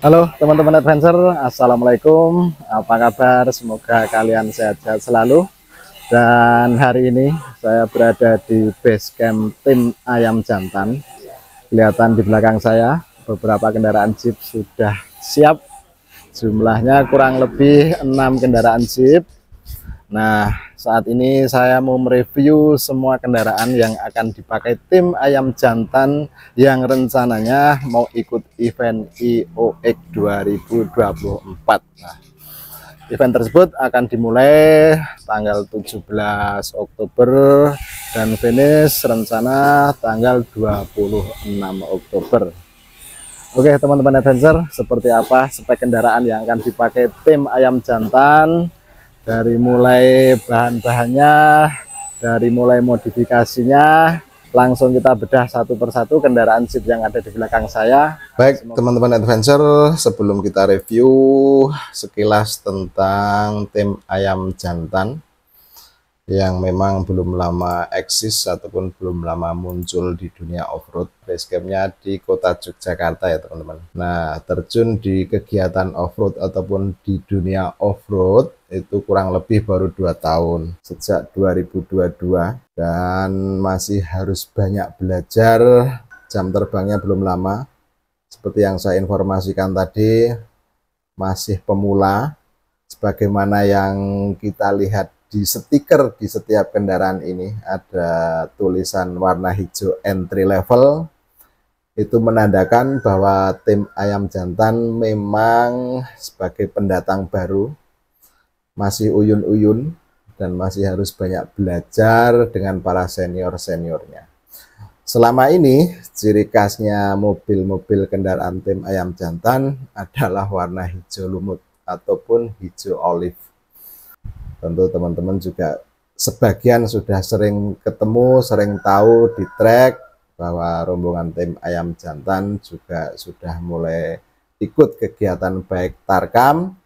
Halo teman-teman adventure, assalamualaikum. Apa kabar? Semoga kalian sehat-sehat selalu. Dan hari ini saya berada di base camp tim ayam jantan. Kelihatan di belakang saya beberapa kendaraan jeep sudah siap. Jumlahnya kurang lebih 6 kendaraan jeep. Nah, saat ini saya mau mereview semua kendaraan yang akan dipakai tim ayam jantan yang rencananya mau ikut event IOX 2024. Nah, event tersebut akan dimulai tanggal 17 Oktober dan finish rencana tanggal 26 Oktober. Oke teman-teman adventure, seperti apa spek kendaraan yang akan dipakai tim ayam jantan, dari mulai bahan-bahannya, dari mulai modifikasinya, langsung kita bedah satu persatu kendaraan jeep yang ada di belakang saya. Baik teman-teman adventure, sebelum kita review sekilas tentang tim ayam jantan yang memang belum lama eksis ataupun belum lama muncul di dunia off-road. Basecampnya di kota Yogyakarta ya teman-teman. Nah, terjun di kegiatan off-road ataupun di dunia off-road itu kurang lebih baru 2 tahun, sejak 2022, dan masih harus banyak belajar. Jam terbangnya belum lama, seperti yang saya informasikan tadi, masih pemula. Sebagaimana yang kita lihat di stiker di setiap kendaraan ini ada tulisan warna hijau entry level, itu menandakan bahwa tim ayam jantan memang sebagai pendatang baru, masih uyun-uyun dan masih harus banyak belajar dengan para senior-seniornya. Selama ini ciri khasnya mobil-mobil kendaraan tim ayam jantan adalah warna hijau lumut ataupun hijau olive. Tentu teman-teman juga sebagian sudah sering ketemu, sering tahu di track bahwa rombongan tim ayam jantan juga sudah mulai ikut kegiatan baik tarkam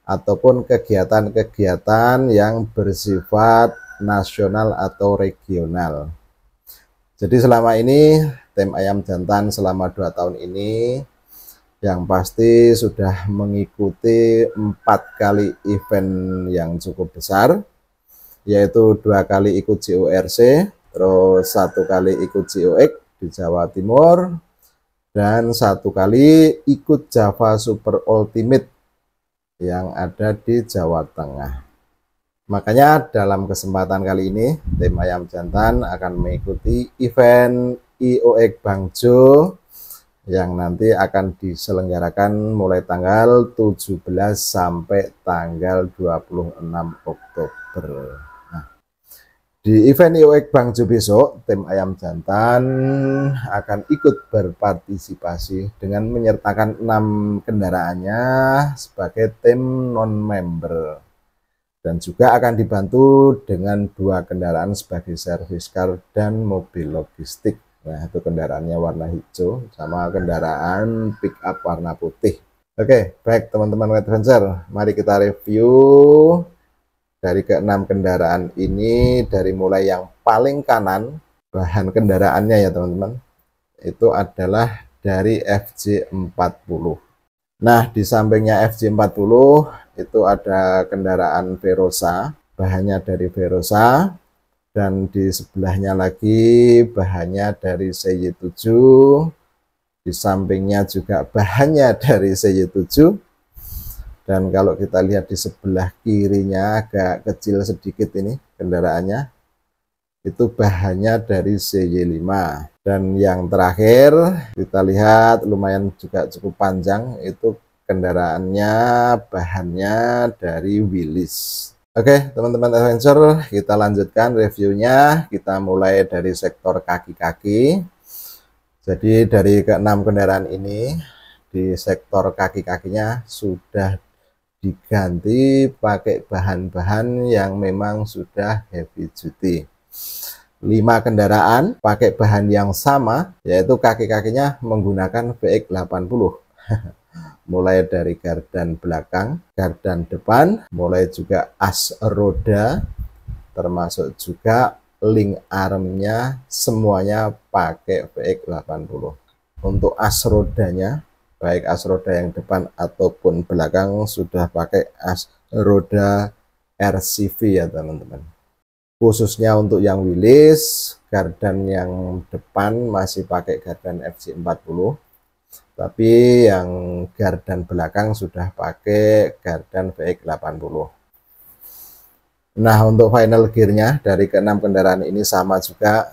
ataupun kegiatan-kegiatan yang bersifat nasional atau regional. Jadi selama ini tim ayam jantan selama 2 tahun ini yang pasti sudah mengikuti 4 kali event yang cukup besar, yaitu 2 kali ikut JORC, terus 1 kali ikut JOX di Jawa Timur, dan 1 kali ikut Java Super Ultimate yang ada di Jawa Tengah. Makanya dalam kesempatan kali ini tim ayam jantan akan mengikuti event IOX Bangjo yang nanti akan diselenggarakan mulai tanggal 17 sampai tanggal 26 Oktober. Nah, di event IOX Bangjo besok, tim ayam jantan akan ikut berpartisipasi dengan menyertakan 6 kendaraannya sebagai tim non-member. Dan juga akan dibantu dengan 2 kendaraan sebagai service car dan mobil logistik. Nah, itu kendaraannya warna hijau sama kendaraan pick up warna putih. Oke, baik teman-teman adventure, mari kita review dari ke-6 kendaraan ini. Dari mulai yang paling kanan, bahan kendaraannya ya teman-teman, itu adalah dari FJ40. Nah, di sampingnya FJ40 itu ada kendaraan Verosa, bahannya dari Verosa. Dan di sebelahnya lagi bahannya dari CY7, di sampingnya juga bahannya dari CY7, dan kalau kita lihat di sebelah kirinya agak kecil sedikit ini kendaraannya, itu bahannya dari CY5. Dan yang terakhir kita lihat lumayan juga cukup panjang, itu kendaraannya bahannya dari Willys. Oke teman-teman adventure, kita lanjutkan reviewnya. Kita mulai dari sektor kaki-kaki. Jadi dari ke-6 kendaraan ini, di sektor kaki-kakinya sudah diganti pakai bahan-bahan yang memang sudah heavy duty. 5 kendaraan pakai bahan yang sama, yaitu kaki-kakinya menggunakan VX80. Mulai dari gardan belakang, gardan depan, mulai juga as roda, termasuk juga link armnya, semuanya pakai VX80. Untuk as rodanya baik as roda yang depan ataupun belakang sudah pakai as roda RCV ya teman-teman. Khususnya untuk yang Willys, gardan yang depan masih pakai gardan FC40, tapi yang gardan belakang sudah pakai gardan VX80. Nah, untuk final gearnya dari keenam kendaraan ini sama juga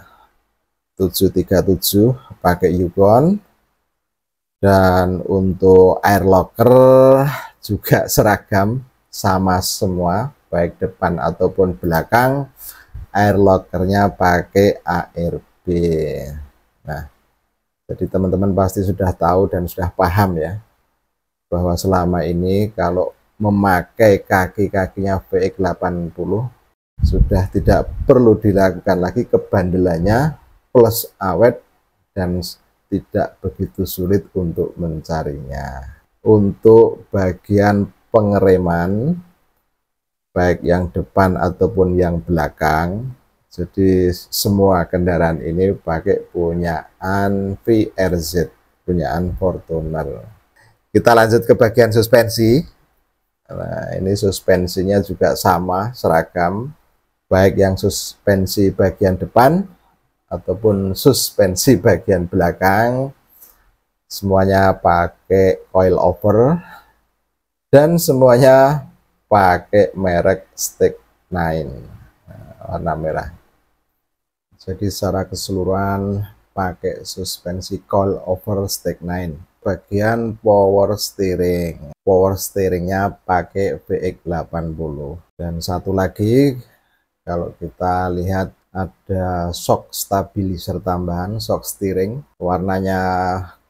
737 pakai Yukon, dan untuk air locker juga seragam sama semua, baik depan ataupun belakang air lockernya pakai ARB. Nah, jadi teman-teman pasti sudah tahu dan sudah paham ya, bahwa selama ini kalau memakai kaki-kakinya VX80 sudah tidak perlu dilakukan lagi kebandelannya, plus awet dan tidak begitu sulit untuk mencarinya. Untuk bagian pengereman baik yang depan ataupun yang belakang, jadi semua kendaraan ini pakai punyaan VRZ, punyaan Fortuner. Kita lanjut ke bagian suspensi. Nah, ini suspensinya juga sama, seragam, baik yang suspensi bagian depan ataupun suspensi bagian belakang, semuanya pakai coil over dan semuanya pakai merek Stake 9 warna merah. Jadi secara keseluruhan pakai suspensi coil over Stake 9. Bagian power steeringnya pakai VX80. Dan satu lagi, kalau kita lihat ada shock stabilizer tambahan, shock steering, warnanya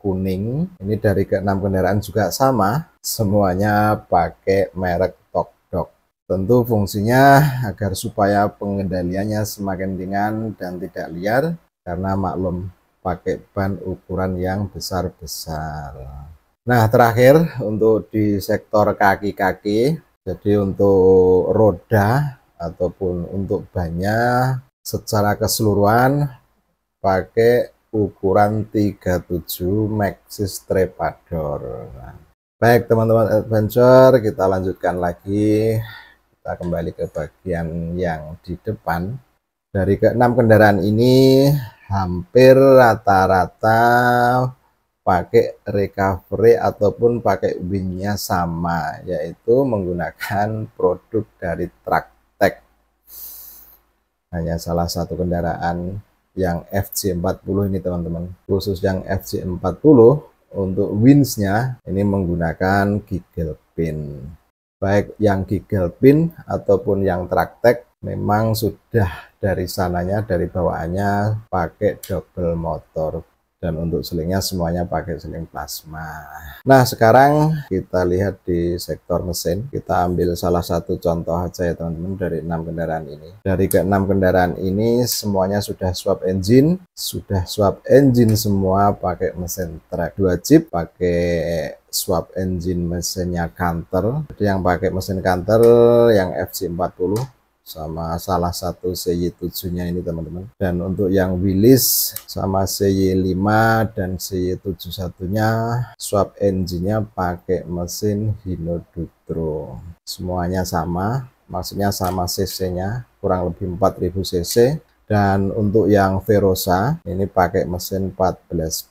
kuning. Ini dari keenam kendaraan juga sama, semuanya pakai merek Tokdok. Tentu fungsinya agar supaya pengendaliannya semakin ringan dan tidak liar, karena maklum pakai ban ukuran yang besar-besar. Nah, terakhir untuk di sektor kaki-kaki, jadi untuk roda ataupun untuk bannya secara keseluruhan pakai ukuran 37 Maxxis Trepador. Nah, baik teman-teman adventure, kita lanjutkan lagi. Kita kembali ke bagian yang di depan. Dari keenam kendaraan ini hampir rata-rata pakai recovery ataupun pakai wingnya sama, yaitu menggunakan produk dari Tractech. Hanya salah satu kendaraan yang FC40 ini teman-teman, khusus yang FC40 untuk windsnya ini menggunakan giggle pin. Baik yang giggle pin ataupun yang Tractech memang sudah dari sananya, dari bawaannya pakai double motor, dan untuk selingnya semuanya pakai seling plasma. Nah, sekarang kita lihat di sektor mesin. Kita ambil salah satu contoh aja ya teman-teman dari 6 kendaraan ini. Dari ke-6 kendaraan ini semuanya sudah swap engine, semua pakai mesin track. 2 Jeep pakai swap engine mesinnya Canter. Jadi yang pakai mesin Canter yang FC40 sama salah satu CY7-nya ini teman-teman. Dan untuk yang Willys sama CY5 dan CY71-nya swap engine-nya pakai mesin Hino Dutro. Semuanya sama, maksudnya sama cc-nya, kurang lebih 4000 cc. Dan untuk yang Verosa ini pakai mesin 14B.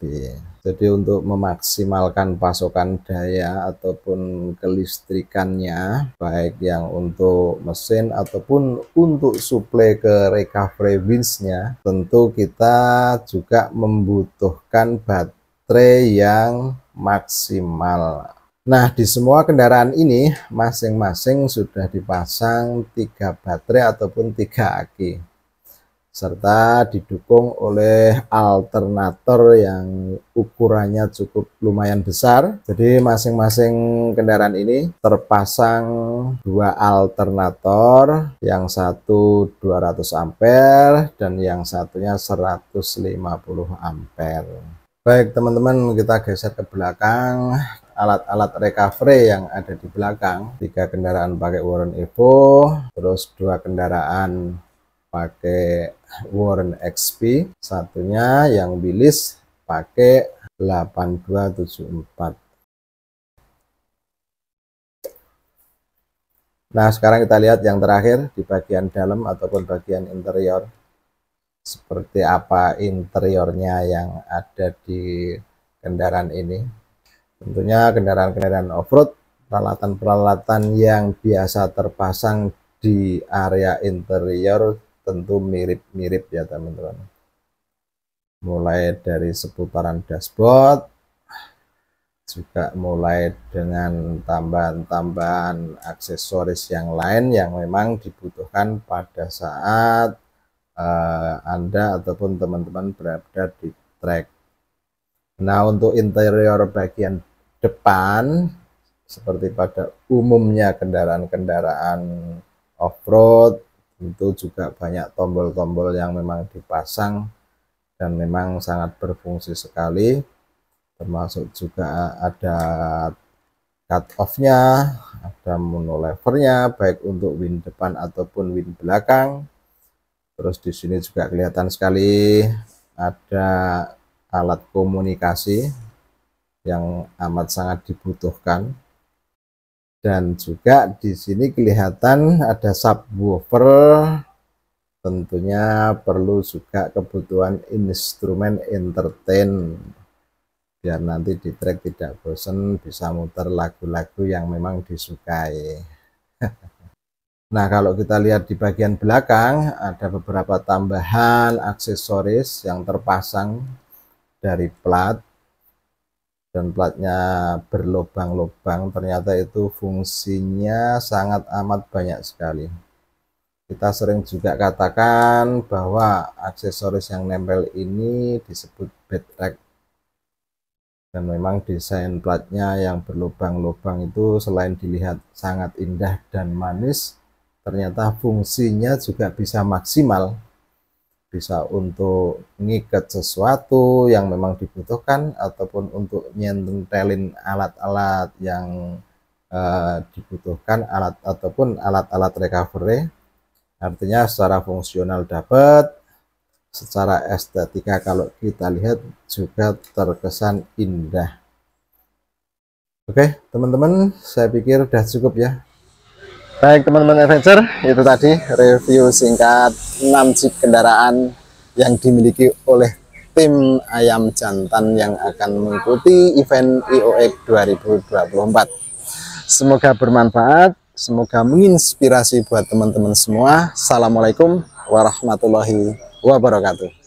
Jadi untuk memaksimalkan pasokan daya ataupun kelistrikannya, baik yang untuk mesin ataupun untuk suplai ke recovery winch-nya, tentu kita juga membutuhkan baterai yang maksimal. Nah, di semua kendaraan ini masing-masing sudah dipasang 3 baterai ataupun 3 aki, serta didukung oleh alternator yang ukurannya cukup lumayan besar. Jadi masing-masing kendaraan ini terpasang 2 alternator, yang satu 200 ampere dan yang satunya 150 ampere. Baik teman-teman, kita geser ke belakang. Alat-alat recovery yang ada di belakang, 3 kendaraan pakai Warren Evo, terus 2 kendaraan pakai Warren XP, satunya yang Willys pakai 8274. Nah, sekarang kita lihat yang terakhir di bagian dalam ataupun bagian interior. Seperti apa interiornya yang ada di kendaraan ini. Tentunya kendaraan-kendaraan off-road, peralatan-peralatan yang biasa terpasang di area interior tentu mirip-mirip ya teman-teman. Mulai dari seputaran dashboard, juga mulai dengan tambahan-tambahan aksesoris yang lain yang memang dibutuhkan pada saat Anda ataupun teman-teman berada di trek. Nah, untuk interior bagian depan, seperti pada umumnya kendaraan-kendaraan off-road, tentu juga banyak tombol-tombol yang memang dipasang dan memang sangat berfungsi sekali, termasuk juga ada cut off-nya, ada monolevernya, baik untuk wing depan ataupun wing belakang. Terus di sini juga kelihatan sekali ada alat komunikasi yang amat sangat dibutuhkan. Dan juga di sini kelihatan ada subwoofer, tentunya perlu juga kebutuhan instrumen entertain biar nanti di trek tidak bosan, bisa muter lagu-lagu yang memang disukai. Nah, kalau kita lihat di bagian belakang ada beberapa tambahan aksesoris yang terpasang dari plat, dan platnya berlubang-lubang. Ternyata itu fungsinya sangat amat banyak sekali. Kita sering juga katakan bahwa aksesoris yang nempel ini disebut bed rack, dan memang desain platnya yang berlubang-lubang itu selain dilihat sangat indah dan manis, ternyata fungsinya juga bisa maksimal, bisa untuk ngikat sesuatu yang memang dibutuhkan ataupun untuk nyentelin alat-alat yang dibutuhkan, alat ataupun alat-alat recovery. Artinya secara fungsional dapat, secara estetika kalau kita lihat juga terkesan indah. Oke teman-teman, saya pikir udah cukup ya. Baik teman-teman adventure, itu tadi review singkat 6 jeep kendaraan yang dimiliki oleh tim Ayam Jantan yang akan mengikuti event IOX 2024. Semoga bermanfaat, semoga menginspirasi buat teman-teman semua. Assalamualaikum warahmatullahi wabarakatuh.